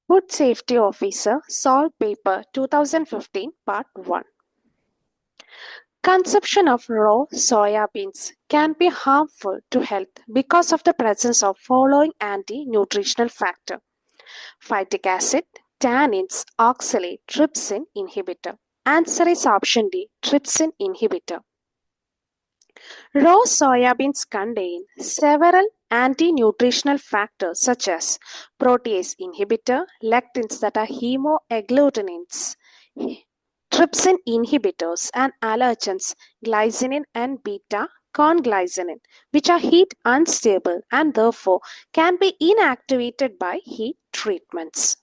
Food Safety Officer, Salt Paper 2015, Part 1. Consumption of raw soya beans can be harmful to health because of the presence of following anti-nutritional factor: phytic acid, tannins, oxalate, trypsin inhibitor. Answer is option D, trypsin inhibitor. Raw soybeans contain several anti-nutritional factors such as protease inhibitor, lectins that are hemagglutinin, trypsin inhibitors, and allergens, glycinin and beta-conglycinin, which are heat unstable and therefore can be inactivated by heat treatments.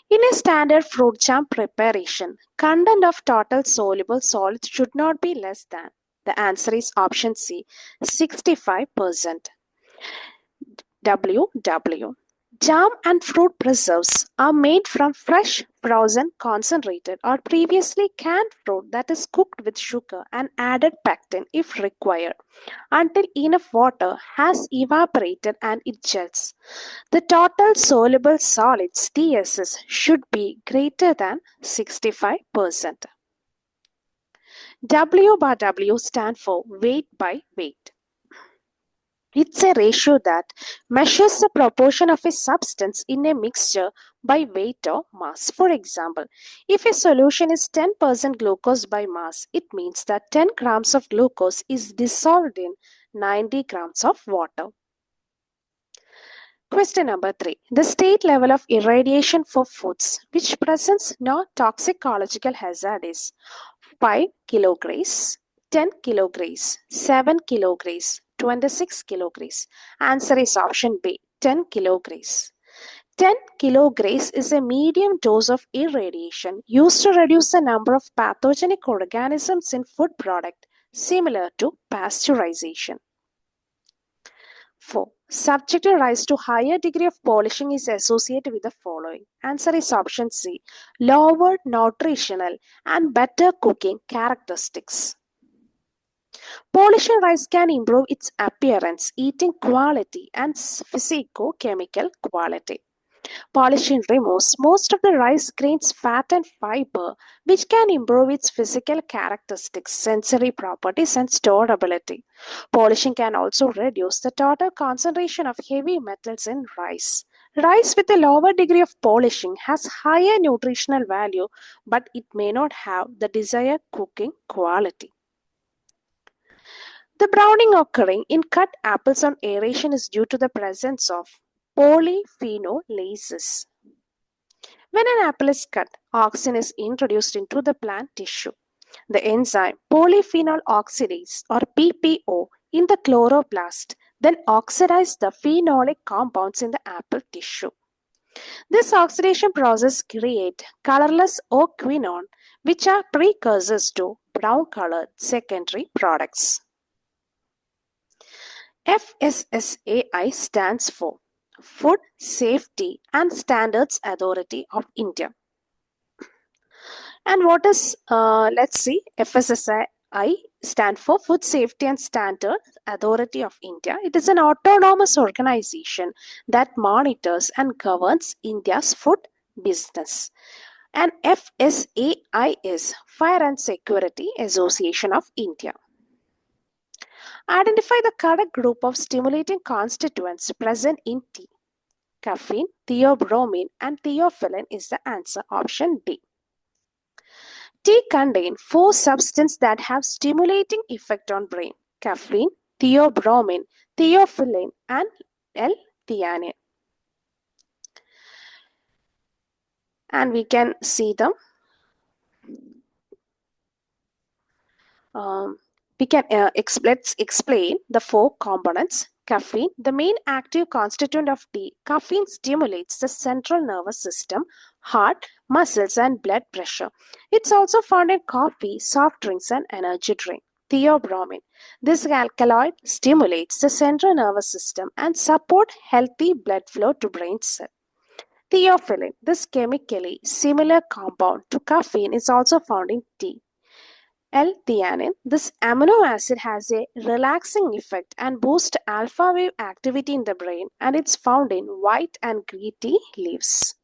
In a standard fruit jam preparation, content of total soluble solids should not be less than. The answer is option C, 65%. WW. Jam and fruit preserves are made from fresh, frozen, concentrated, or previously canned fruit that is cooked with sugar and added pectin if required until enough water has evaporated and it gels. The total soluble solids TSS should be greater than 65%. W bar W stand for weight by weight. It's a ratio that measures the proportion of a substance in a mixture by weight or mass. For example, if a solution is 10% glucose by mass, it means that 10 grams of glucose is dissolved in 90 grams of water. Question number 3. The state level of irradiation for foods which presents no toxicological hazard is 5 kilograms, 10 kilograms, 7 kilograms, 26 kilograms. Answer is option B, 10 kilograms. 10 kilograms is a medium dose of irradiation used to reduce the number of pathogenic organisms in food product, similar to pasteurization. 4. Subjective rise to higher degree of polishing is associated with the following. Answer is option C, lower nutritional and better cooking characteristics. Polishing rice can improve its appearance, eating quality, and physico-chemical quality. Polishing removes most of the rice grains, fat, and fiber, which can improve its physical characteristics, sensory properties, and storability. Polishing can also reduce the total concentration of heavy metals in rice. Rice with a lower degree of polishing has higher nutritional value, but it may not have the desired cooking quality. The browning occurring in cut apples on aeration is due to the presence of polyphenolases. When an apple is cut, auxin is introduced into the plant tissue. The enzyme polyphenol oxidase or PPO in the chloroplast then oxidizes the phenolic compounds in the apple tissue. This oxidation process creates colorless quinone, which are precursors to brown colored secondary products. FSSAI stands for Food Safety and Standards Authority of India. And what is, let's see, FSSAI stand for Food Safety and Standards Authority of India. It is an autonomous organization that monitors and governs India's food business. And FSAI is Fire and Security Association of India. Identify the correct group of stimulating constituents present in tea. Caffeine, theobromine, and theophylline is the answer. Option D. Tea contains 4 substances that have stimulating effect on brain: caffeine, theobromine, theophylline, and L-theanine. And we can see them. Let's explain the 4 components. Caffeine, the main active constituent of tea. Caffeine stimulates the central nervous system, heart, muscles, and blood pressure. It's also found in coffee, soft drinks, and energy drink. Theobromine. This alkaloid stimulates the central nervous system and support healthy blood flow to brain cells. Theophylline. This chemically similar compound to caffeine is also found in tea. L-theanine. This amino acid has a relaxing effect and boosts alpha wave activity in the brain, and it's found in white and green tea leaves.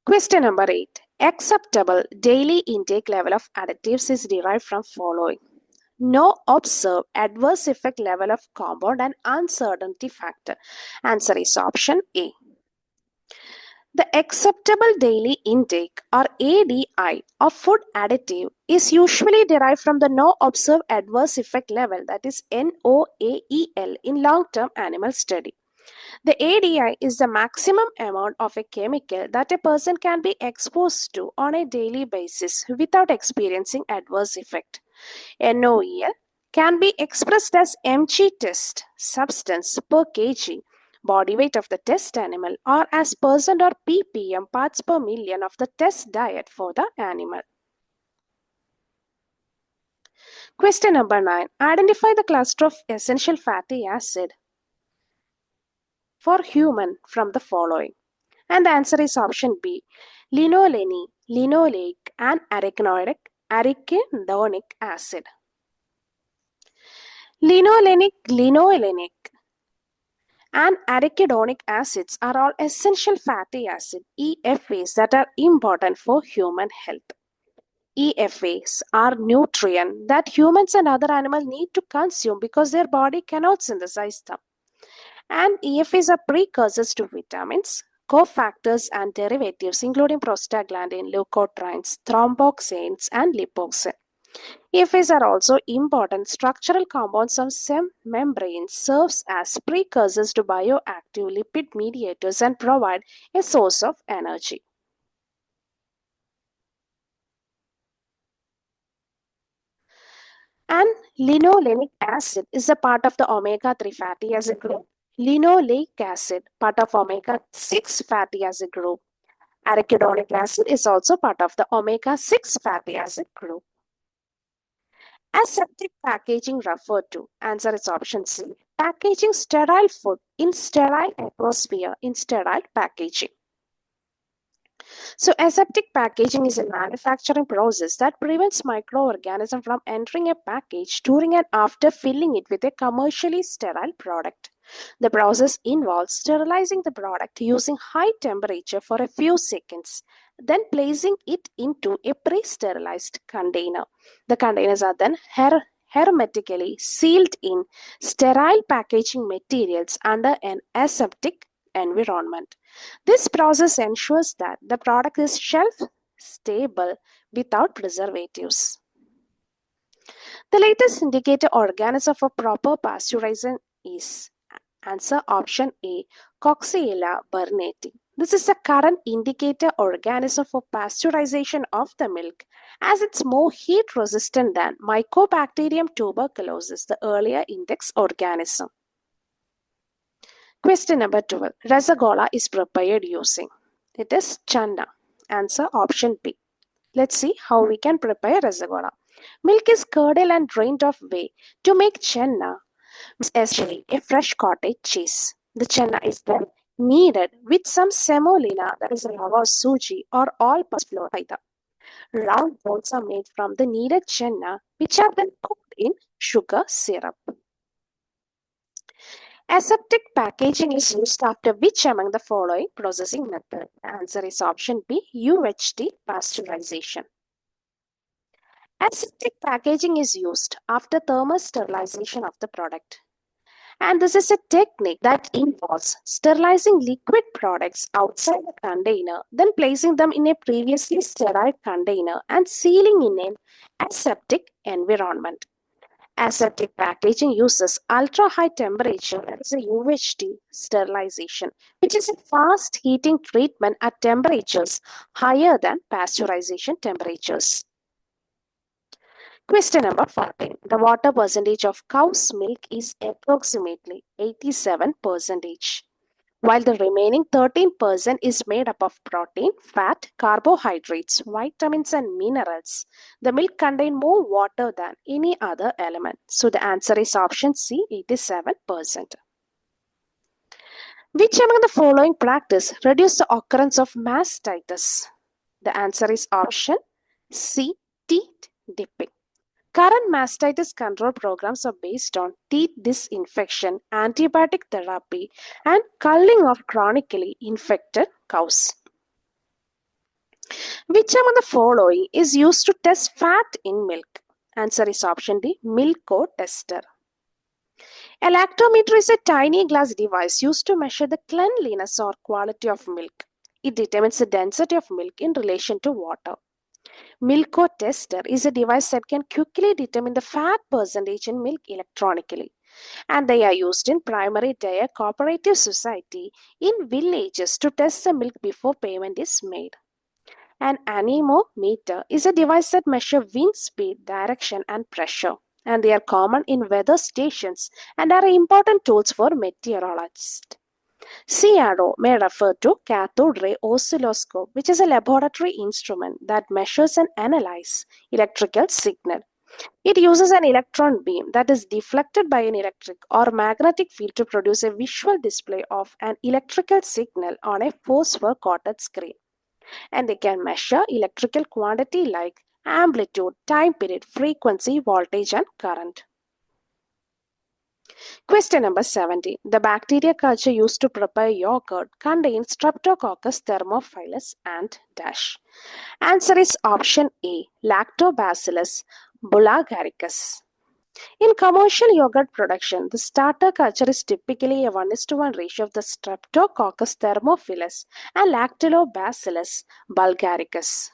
Question number 8. Acceptable daily intake level of additives is derived from following. No observed adverse effect level of compound and uncertainty factor. Answer is option A. The acceptable daily intake or ADI of food additive is usually derived from the no observed adverse effect level, that is NOAEL, in long-term animal study. The ADI is the maximum amount of a chemical that a person can be exposed to on a daily basis without experiencing adverse effect. NOEL can be expressed as mg test substance per kg body weight of the test animal, or as percent or ppm parts per million of the test diet for the animal. Question number 9. Identify the cluster of essential fatty acid for human from the following. And the answer is option B. Linoleic, linoleic and arachidonic acid. Linoleic and arachidonic acids are all essential fatty acid EFAs that are important for human health. EFAs are nutrients that humans and other animals need to consume because their body cannot synthesize them. And EFAs are precursors to vitamins, cofactors and derivatives including prostaglandin, leukotrienes, thromboxanes and lipoxin. EFAs are also important structural compounds of cell membranes, serves as precursors to bioactive lipid mediators and provide a source of energy. And linoleic acid is a part of the omega-3 fatty acid group. Linoleic acid, part of omega-6 fatty acid group. Arachidonic acid is also part of the omega-6 fatty acid group. Aseptic packaging referred to. Answer is option C. Packaging sterile food in sterile atmosphere in sterile packaging. So aseptic packaging is a manufacturing process that prevents microorganisms from entering a package during and after filling it with a commercially sterile product. The process involves sterilizing the product using high temperature for a few seconds, then placing it into a pre-sterilized container. The containers are then hermetically sealed in sterile packaging materials under an aseptic environment. This process ensures that the product is shelf stable without preservatives. The latest indicator organism for proper pasteurization is answer option A, Coxiella burnetii. This is the current indicator organism for pasteurization of the milk, as it's more heat resistant than Mycobacterium tuberculosis, the earlier index organism. Question number 12. Rasagola is prepared using. It is channa. Answer option B. Let's see how we can prepare rasagola. Milk is curdled and drained of whey. To make channa, essentially a fresh cottage cheese. The channa is then kneaded with some semolina, that is rava suji, or all-purpose flour either. Round balls are made from the kneaded channa, which are then cooked in sugar syrup. Aseptic packaging is used after which among the following processing method? The answer is option B, UHT pasteurization. Aseptic packaging is used after thermal sterilization of the product. And this is a technique that involves sterilizing liquid products outside the container, then placing them in a previously sterile container and sealing in an aseptic environment. Aseptic packaging uses ultra-high temperature, that is a UHT sterilization, which is a fast heating treatment at temperatures higher than pasteurization temperatures. Question number 14. The water percentage of cow's milk is approximately 87%, while the remaining 13% is made up of protein, fat, carbohydrates, vitamins, and minerals. The milk contains more water than any other element. So the answer is option C, 87%. Which among the following practice reduce the occurrence of mastitis? The answer is option C, teat dipping. Current mastitis control programs are based on teeth disinfection, antibiotic therapy, and culling of chronically infected cows. Which among the following is used to test fat in milk? Answer is option D, Milko tester. A lactometer is a tiny glass device used to measure the cleanliness or quality of milk. It determines the density of milk in relation to water. Milko tester is a device that can quickly determine the fat percentage in milk electronically, and they are used in primary dairy cooperative society in villages to test the milk before payment is made. An anemometer is a device that measures wind speed, direction, and pressure, and they are common in weather stations and are important tools for meteorologists. CRO may refer to cathode ray oscilloscope, which is a laboratory instrument that measures and analyzes electrical signal. It uses an electron beam that is deflected by an electric or magnetic field to produce a visual display of an electrical signal on a phosphor-coated screen. And they can measure electrical quantity like amplitude, time period, frequency, voltage, and current. Question number 17. The bacteria culture used to prepare yogurt contains Streptococcus thermophilus and dash. Answer is option A, Lactobacillus bulgaricus. In commercial yogurt production, the starter culture is typically a 1:1 ratio of the Streptococcus thermophilus and Lactobacillus bulgaricus.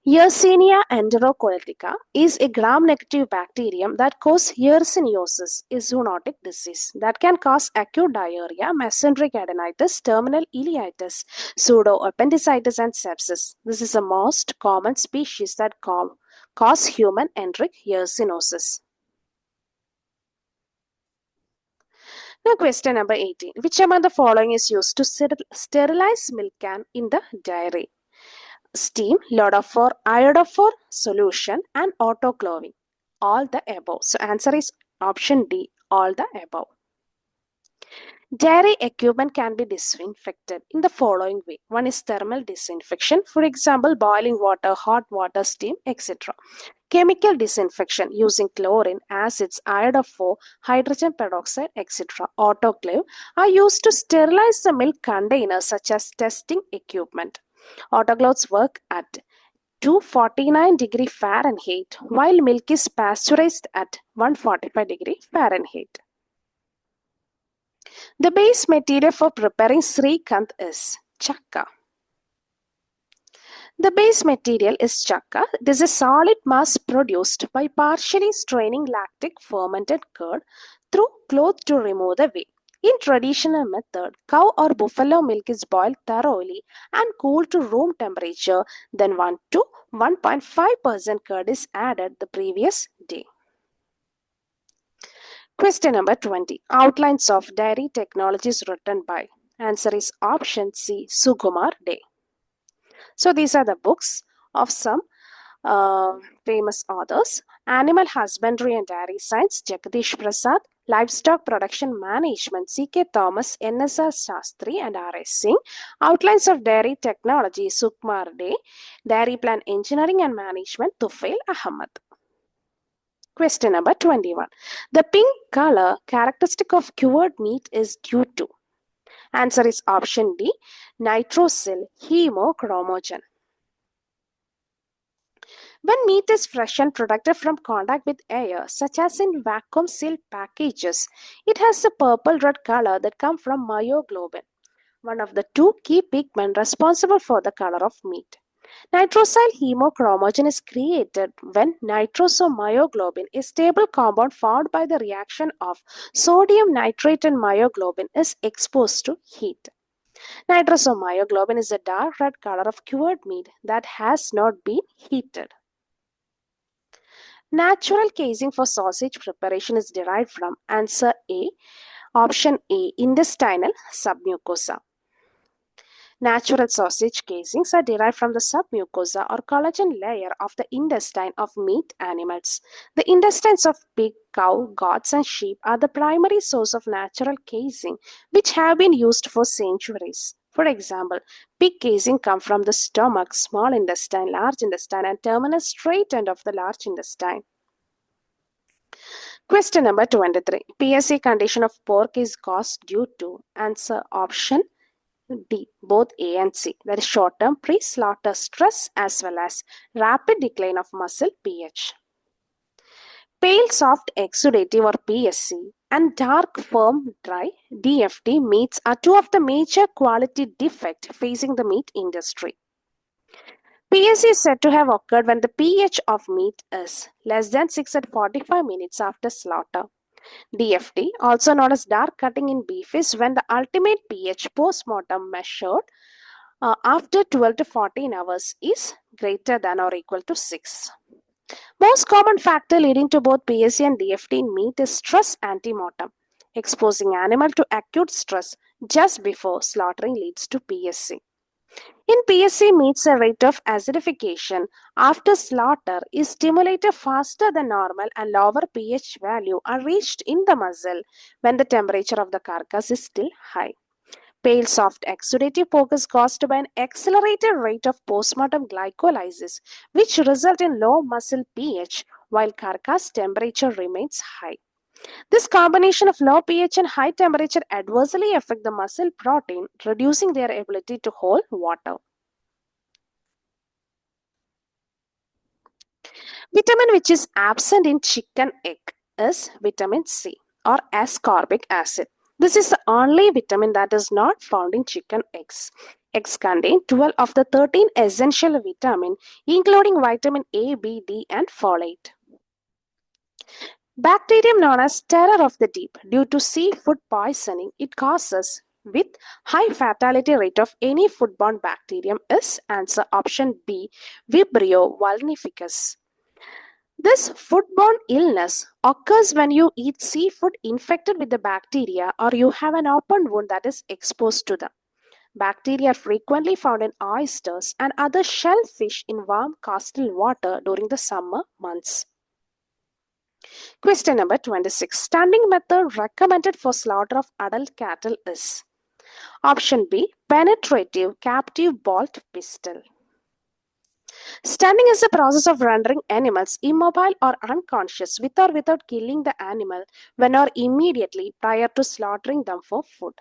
Yersinia enterocoletica is a gram-negative bacterium that causes yersiniosis, a zoonotic disease that can cause acute diarrhea, mesenteric adenitis, terminal ileitis, pseudoappendicitis, and sepsis. This is the most common species that cause human enteric yersinosis. Now, question number 18. Which among the following is used to sterilize milk can in the dairy? Steam, iodophore, iodophore solution, and autoclaving. All the above. So answer is option D, all the above. Dairy equipment can be disinfected in the following way. One is thermal disinfection, for example, boiling water, hot water, steam, etc. Chemical disinfection using chlorine, acids, iodophore, hydrogen peroxide, etc. Autoclave are used to sterilize the milk containers such as testing equipment. Autoclaves work at 249 degree Fahrenheit while milk is pasteurized at 145 degree Fahrenheit. The base material for preparing Srikanth is chakka. The base material is chakka. It is a solid mass produced by partially straining lactic fermented curd through cloth to remove the whey. In traditional method, cow or buffalo milk is boiled thoroughly and cooled to room temperature. Then 1 to 1.5% curd is added the previous day. Question number 20. Outlines of dairy technologies written by. Answer is option C, Sukumar Day. So these are the books of some famous authors. Animal Husbandry and Dairy Science, Jagadish Prasad. Livestock Production Management, C.K. Thomas, N.S.R. Shastri and R.S. Singh. Outlines of Dairy Technology, Sukumar Day. Dairy Plant Engineering and Management, Tufail Ahmad. Question number 21. The pink color characteristic of cured meat is due to. Answer is option D, nitrosyl hemochromogen. When meat is fresh and protected from contact with air, such as in vacuum sealed packages, it has the purple-red color that comes from myoglobin, one of the two key pigments responsible for the color of meat. Nitrosyl hemochromogen is created when nitrosomyoglobin, a stable compound found by the reaction of sodium nitrate and myoglobin, is exposed to heat. Nitrosomyoglobin is a dark red color of cured meat that has not been heated. Natural casing for sausage preparation is derived from answer A, option A, intestinal submucosa. Natural sausage casings are derived from the submucosa or collagen layer of the intestine of meat animals. The intestines of pig, cow, goats, and sheep are the primary source of natural casing, which have been used for centuries. For example, pig casing come from the stomach, small intestine, large intestine, and terminal straight end of the large intestine. Question number 23. PSC condition of pork is caused due to answer option D, both A and C. That is short-term pre-slaughter stress as well as rapid decline of muscle pH. Pale soft exudative or PSC and dark firm dry DFT meats are two of the major quality defects facing the meat industry. PSC is said to have occurred when the pH of meat is less than 6 at 45 minutes after slaughter. DFT, also known as dark cutting in beef, is when the ultimate pH post-mortem measured after 12 to 14 hours is greater than or equal to 6. Most common factor leading to both PSC and DFT in meat is stress ante-mortem. Exposing animal to acute stress just before slaughtering leads to PSC. In PSC, meats a rate of acidification after slaughter is stimulated faster than normal and lower pH value are reached in the muscle when the temperature of the carcass is still high. Pale soft exudative pork is caused by an accelerated rate of postmortem glycolysis, which result in low muscle pH while carcass temperature remains high. This combination of low pH and high temperature adversely affect the muscle protein, reducing their ability to hold water. Vitamin which is absent in chicken egg is vitamin C or ascorbic acid. This is the only vitamin that is not found in chicken eggs. Eggs contain 12 of the 13 essential vitamins, including vitamin A, B, D, and folate. Bacterium known as terror of the deep due to seafood poisoning it causes with high fatality rate of any foodborne bacterium is answer option B, Vibrio vulnificus. This foodborne illness occurs when you eat seafood infected with the bacteria or you have an open wound that is exposed to them. Bacteria are frequently found in oysters and other shellfish in warm coastal water during the summer months. Question number 26. Stunning method recommended for slaughter of adult cattle is option B, penetrative captive bolt pistol. Stunning is the process of rendering animals immobile or unconscious with or without killing the animal when or immediately prior to slaughtering them for food.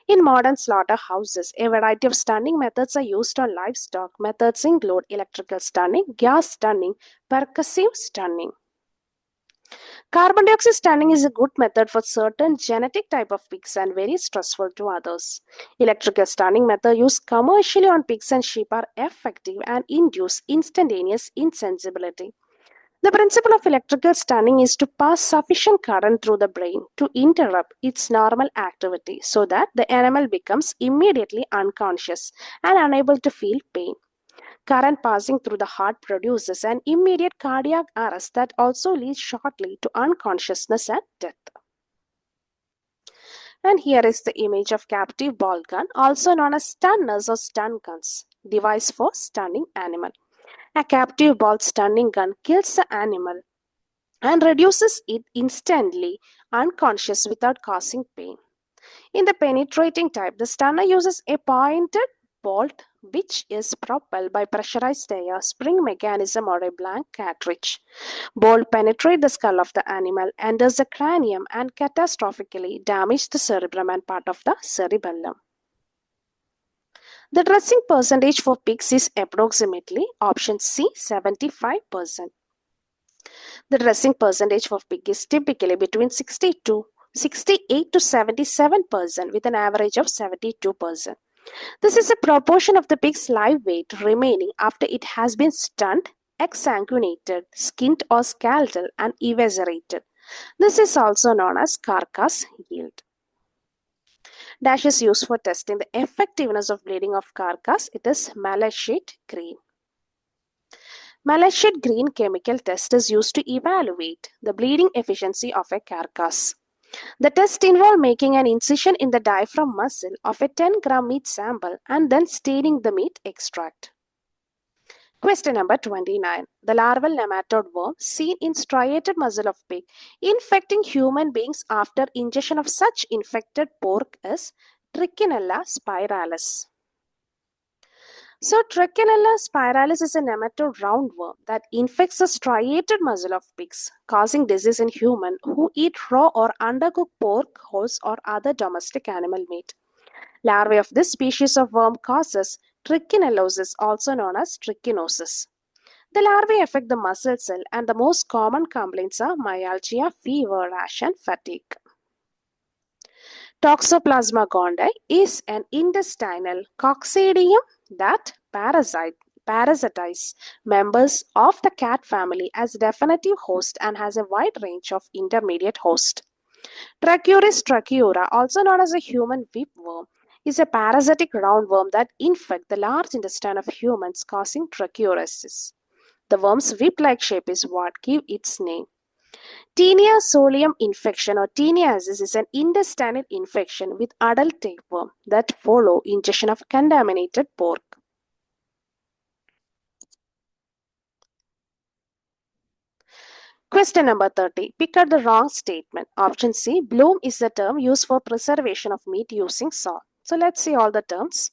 In modern slaughterhouses, a variety of stunning methods are used on livestock. Methods include electrical stunning, gas stunning, percussive stunning. Carbon dioxide stunning is a good method for certain genetic type of pigs and very stressful to others. Electrical stunning method used commercially on pigs and sheep are effective and induce instantaneous insensibility. The principle of electrical stunning is to pass sufficient current through the brain to interrupt its normal activity so that the animal becomes immediately unconscious and unable to feel pain. Current passing through the heart produces an immediate cardiac arrest that also leads shortly to unconsciousness and death. And here is the image of captive ball gun, also known as stunners or stun guns, device for stunning animal. A captive ball stunning gun kills the animal and reduces it instantly unconscious without causing pain. In the penetrating type, the stunner uses a pointed bolt which is propelled by pressurized air, spring mechanism or a blank cartridge. Bolt penetrates the skull of the animal, enters the cranium and catastrophically damages the cerebrum and part of the cerebellum. The dressing percentage for pigs is approximately option C 75%. The dressing percentage for pig is typically between 68 to 77% with an average of 72%. This is a proportion of the pig's live weight remaining after it has been stunned, exsanguinated, skinned or scalded and eviscerated. This is also known as carcass yield. Dash is used for testing the effectiveness of bleeding of carcass. It is malachite green. Malachite green chemical test is used to evaluate the bleeding efficiency of a carcass. The test involves making an incision in the diaphragm muscle of a 10-gram meat sample and then staining the meat extract. Question number 29. The larval nematode worm seen in striated muscle of pig infecting human beings after ingestion of such infected pork is Trichinella spiralis. So, Trichinella spiralis is a nematode roundworm that infects the striated muscle of pigs, causing disease in humans who eat raw or undercooked pork, horse, or other domestic animal meat. Larvae of this species of worm causes trichinellosis, also known as trichinosis. The larvae affect the muscle cell, and the most common complaints are myalgia, fever, rash, and fatigue. Toxoplasma gondii is an intestinal coccidium that parasitize members of the cat family as definitive host and has a wide range of intermediate host. Trachuris tracheura, also known as a human whipworm, is a parasitic roundworm that infects the large intestine of humans, causing tracheosis. The worm's whip-like shape is what gives its name. Tinea solium infection or teniasis is an intestinal infection with adult tapeworm that follow ingestion of contaminated pork. Question number 30. Pick out the wrong statement. Option C. Bloom is the term used for preservation of meat using salt. So let's see all the terms.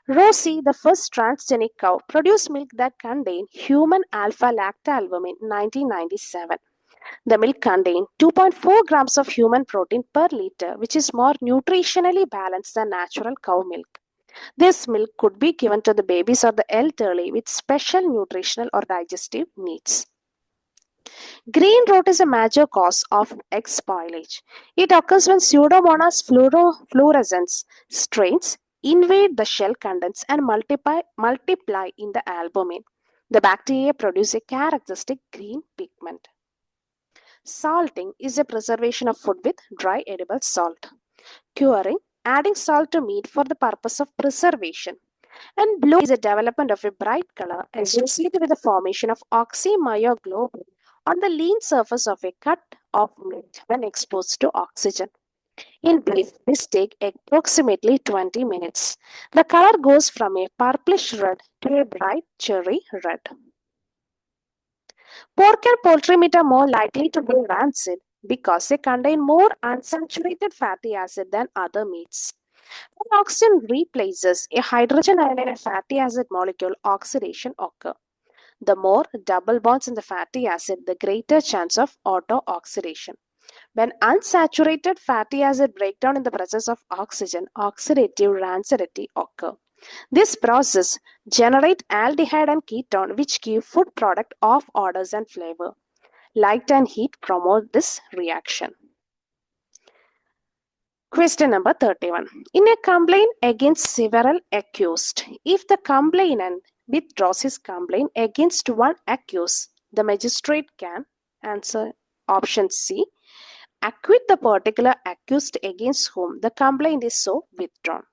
Rosie, the first transgenic cow, produced milk that contained human alpha-lactalbumin in 1997. The milk contained 2.4 grams of human protein per liter, which is more nutritionally balanced than natural cow milk. This milk could be given to the babies or the elderly with special nutritional or digestive needs. Green rot is a major cause of egg spoilage. It occurs when Pseudomonas fluorescens strains invade the shell contents and multiply in the albumin. The bacteria produce a characteristic green pigment. Salting is a preservation of food with dry edible salt. Curing, adding salt to meat for the purpose of preservation. And blue is a development of a bright color associated with the formation of oxymyoglobin on the lean surface of a cut of meat when exposed to oxygen. In brief, this takes approximately 20 minutes. The color goes from a purplish red to a bright cherry red. Pork and poultry meat are more likely to be rancid because they contain more unsaturated fatty acid than other meats. When oxygen replaces a hydrogen ionized fatty acid molecule, oxidation occurs. The more double bonds in the fatty acid, the greater chance of auto-oxidation. When unsaturated fatty acid break down in the presence of oxygen, oxidative rancidity occurs. This process generates aldehyde and ketone, which give food product off odors and flavor. Light and heat promote this reaction. Question number 31. In a complaint against several accused, if the complainant withdraws his complaint against one accused, the magistrate can answer option C. Acquit the particular accused against whom the complaint is so withdrawn.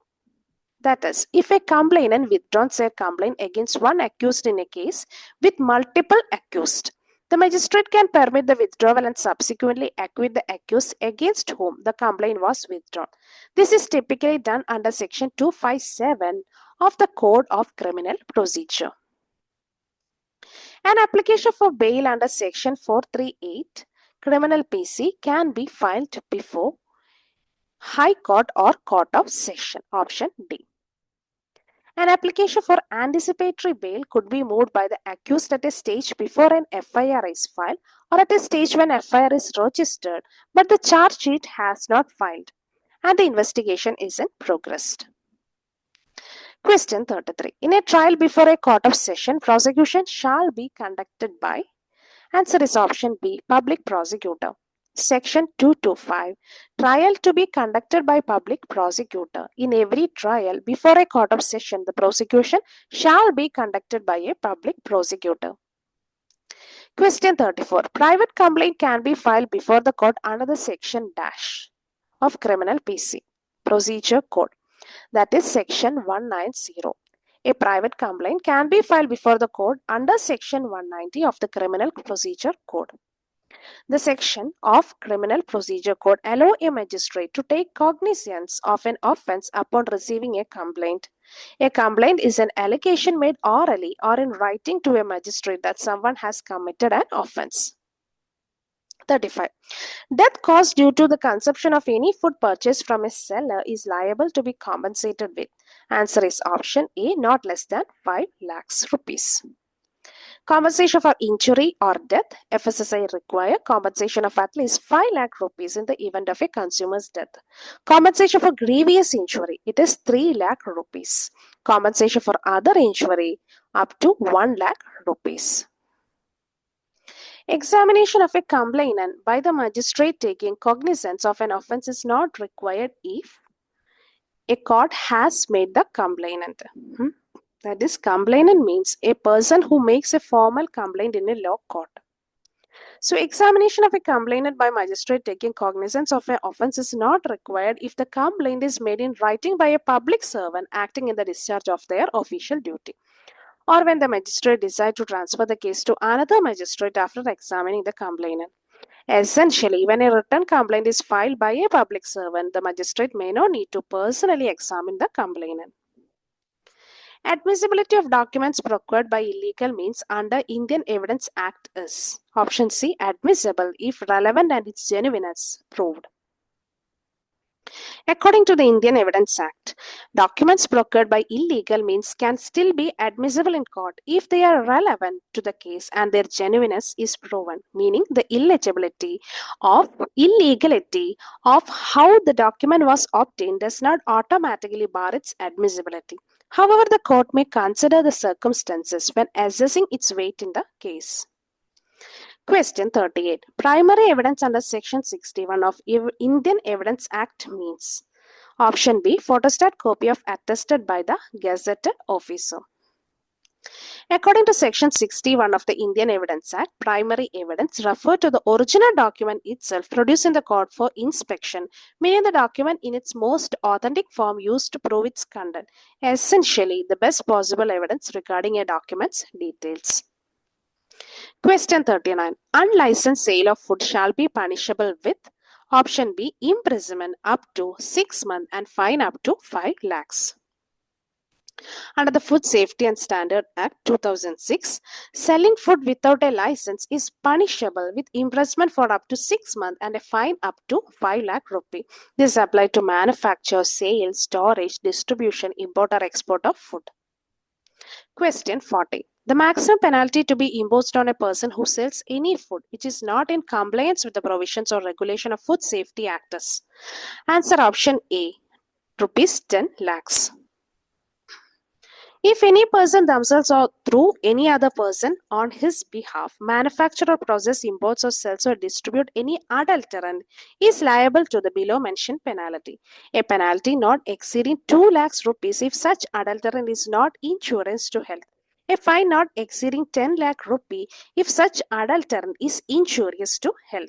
That is, if a complainant withdraws a complaint against one accused in a case with multiple accused, the magistrate can permit the withdrawal and subsequently acquit the accused against whom the complaint was withdrawn. This is typically done under Section 257 of the Code of Criminal Procedure. An application for bail under Section 438 Criminal PC can be filed before High Court or Court of Session. Option D. An application for anticipatory bail could be moved by the accused at a stage before an FIR is filed or at a stage when FIR is registered, but the charge sheet has not filed and the investigation is in progress. Question 33. In a trial before a court of session, prosecution shall be conducted by. Answer is option B, public prosecutor. Section 225. Trial to be conducted by public prosecutor. In every trial before a court of session, the prosecution shall be conducted by a public prosecutor. Question 34. Private complaint can be filed before the court under the section dash of Criminal PC Procedure Code. That is Section 190. A private complaint can be filed before the court under Section 190 of the Criminal Procedure Code. The section of Criminal Procedure Code allows a magistrate to take cognizance of an offense upon receiving a complaint. A complaint is an allegation made orally or in writing to a magistrate that someone has committed an offense. 35. Death caused due to the consumption of any food purchased from a seller is liable to be compensated with. Answer is option A, not less than 5 lakhs rupees. Compensation for injury or death. FSSI require compensation of at least 5 lakh rupees in the event of a consumer's death. Compensation for grievous injury, it is 3 lakh rupees. Compensation for other injury up to 1 lakh rupees. Examination of a complainant by the magistrate taking cognizance of an offence is not required if a court has made the complainant. That is, complainant means a person who makes a formal complaint in a law court. So, examination of a complainant by magistrate taking cognizance of an offence is not required if the complaint is made in writing by a public servant acting in the discharge of their official duty, or when the magistrate decides to transfer the case to another magistrate after examining the complainant. Essentially, when a written complaint is filed by a public servant, the magistrate may not need to personally examine the complainant. Admissibility of documents procured by illegal means under Indian Evidence Act is option C, admissible if relevant and its genuineness proved. According to the Indian Evidence Act, documents procured by illegal means can still be admissible in court if they are relevant to the case and their genuineness is proven, meaning the illegality of how the document was obtained does not automatically bar its admissibility. However, the court may consider the circumstances when assessing its weight in the case. Question 38. Primary evidence under Section 61 of Indian Evidence Act means option B, photostat copy of attested by the gazetted officer. According to Section 61 of the Indian Evidence Act, primary evidence refer to the original document itself produced in the court for inspection, meaning the document in its most authentic form used to prove its content. Essentially, the best possible evidence regarding a document's details. Question 39. Unlicensed sale of food shall be punishable with option B, imprisonment up to 6 months and fine up to 5 lakhs. Under the Food Safety and Standard Act 2006, selling food without a license is punishable with imprisonment for up to 6 months and a fine up to 5 lakh rupee. This applies to manufacture, sale, storage, distribution, import or export of food. Question 40. The maximum penalty to be imposed on a person who sells any food which is not in compliance with the provisions or regulation of Food Safety Act is. Answer option A, rupees 10 lakhs. If any person themselves or through any other person on his behalf manufacture or process, imports or sells or distribute any adulterant is liable to the below mentioned penalty. A penalty not exceeding 2 lakhs rupees if such adulterant is not injurious to health. A fine not exceeding 10 lakh rupee if such adulterant is injurious to health.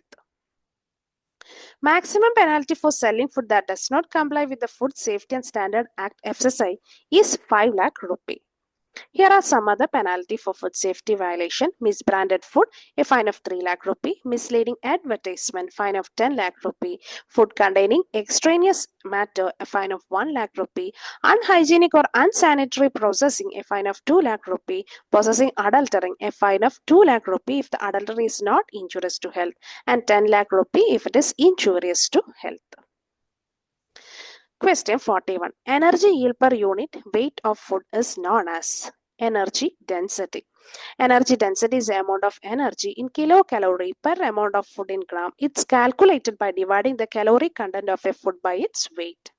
Maximum penalty for selling food that does not comply with the Food Safety and Standard Act FSI is 5 lakh rupee. Here are some other penalty for food safety violation: misbranded food, a fine of 3 lakh rupee; misleading advertisement, fine of 10 lakh rupee; food containing extraneous matter, a fine of 1 lakh rupee; unhygienic or unsanitary processing, a fine of 2 lakh rupee; possessing adultering, a fine of 2 lakh rupee if the adultery is not injurious to health, and 10 lakh rupee if it is injurious to health. Question 41. Energy yield per unit weight of food is known as energy density. Energy density is the amount of energy in kilocalorie per amount of food in gram. It's calculated by dividing the calorie content of a food by its weight.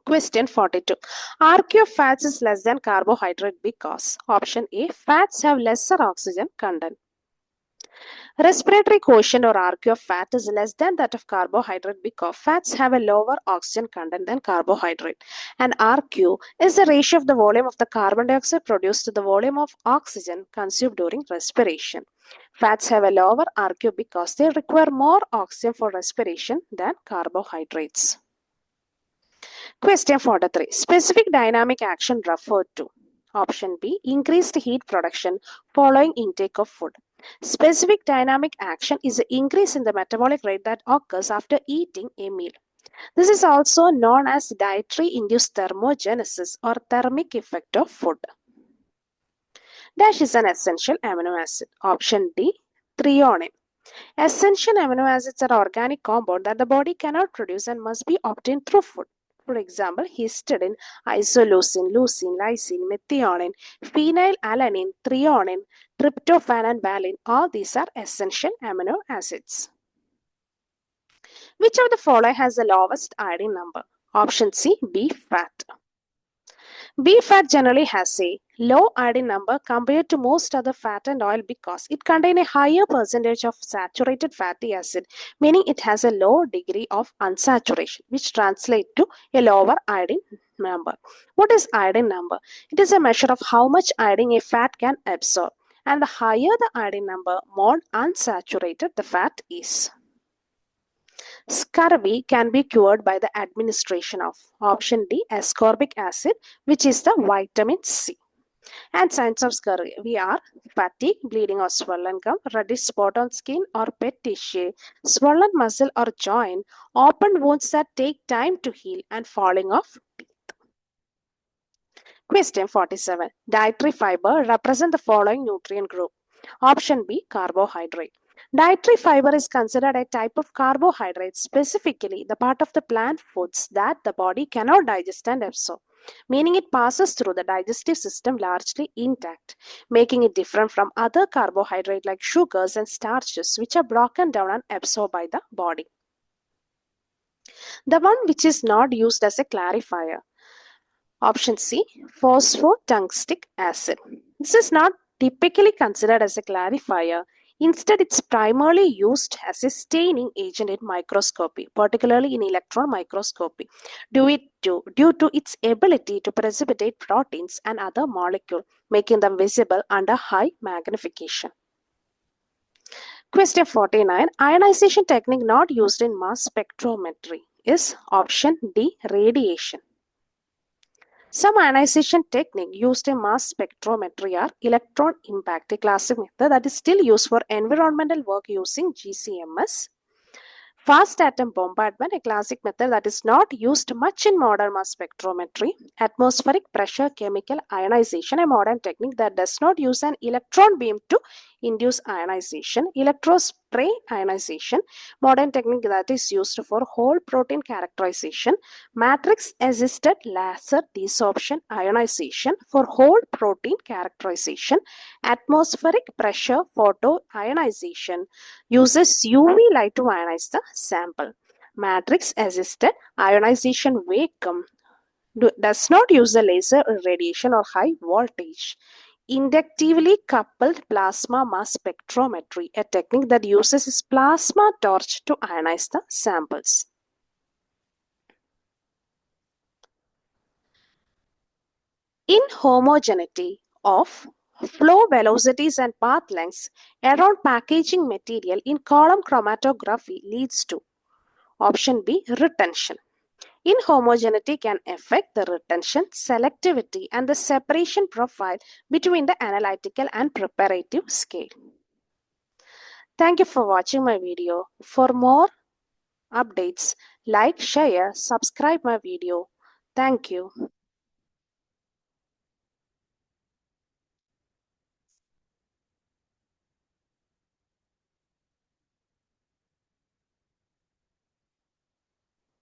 Question 42. RQ of fats is less than carbohydrate because option A, fats have lesser oxygen content. Respiratory quotient or RQ of fat is less than that of carbohydrate because fats have a lower oxygen content than carbohydrate. And RQ is the ratio of the volume of the carbon dioxide produced to the volume of oxygen consumed during respiration. Fats have a lower RQ because they require more oxygen for respiration than carbohydrates. Question 43. Specific dynamic action referred to. Option B, increased heat production following intake of food. Specific dynamic action is the increase in the metabolic rate that occurs after eating a meal. This is also known as dietary induced thermogenesis or thermic effect of food. Dash is an essential amino acid. Option D, threonine. Essential amino acids are organic compounds that the body cannot produce and must be obtained through food. For example, histidine, isoleucine, leucine, lysine, methionine, phenylalanine, threonine, tryptophan, and valine. All these are essential amino acids. Which of the following has the lowest iodine number? Option C, beef fat. Beef fat generally has a low iodine number compared to most other fat and oil because it contains a higher percentage of saturated fatty acid, meaning it has a low degree of unsaturation, which translates to a lower iodine number. What is iodine number? It is a measure of how much iodine a fat can absorb, and the higher the iodine number, more unsaturated the fat is. Scurvy can be cured by the administration of option D, ascorbic acid, which is the vitamin C. And signs of scurvy are fatigue, bleeding or swollen gum, reddish spot on skin or pet tissue, swollen muscle or joint, open wounds that take time to heal, and falling off. Question 47. Dietary fiber represent the following nutrient group. Option B, carbohydrate. Dietary fiber is considered a type of carbohydrate, specifically the part of the plant foods that the body cannot digest and absorb, meaning it passes through the digestive system largely intact, making it different from other carbohydrates like sugars and starches, which are broken down and absorbed by the body. The one which is not used as a clarifier. Option C, phosphotungstic acid. This is not typically considered as a clarifier. Instead, it's primarily used as a staining agent in microscopy, particularly in electron microscopy, due to its ability to precipitate proteins and other molecules, making them visible under high magnification. Question 49. Ionization technique not used in mass spectrometry is option D, radiation. Some ionization technique used in mass spectrometry are electron impact, a classic method that is still used for environmental work using GCMS. Fast atom bombardment, a classic method that is not used much in modern mass spectrometry. Atmospheric pressure chemical ionization, a modern technique that does not use an electron beam to induce ionization. Electrospray ionization, modern technique that is used for whole protein characterization. Matrix assisted laser desorption ionization for whole protein characterization. Atmospheric pressure photo ionization uses UV light to ionize the sample. Matrix assisted ionization vacuum does not use the laser irradiation or high voltage. Inductively coupled plasma mass spectrometry, a technique that uses its plasma torch to ionize the samples. Inhomogeneity of flow velocities and path lengths around packaging material in column chromatography leads to option B, retention. Inhomogeneity can affect the retention, selectivity, and the separation profile between the analytical and preparative scale. Thank you for watching my video. For more updates, like, share, subscribe my video. Thank you.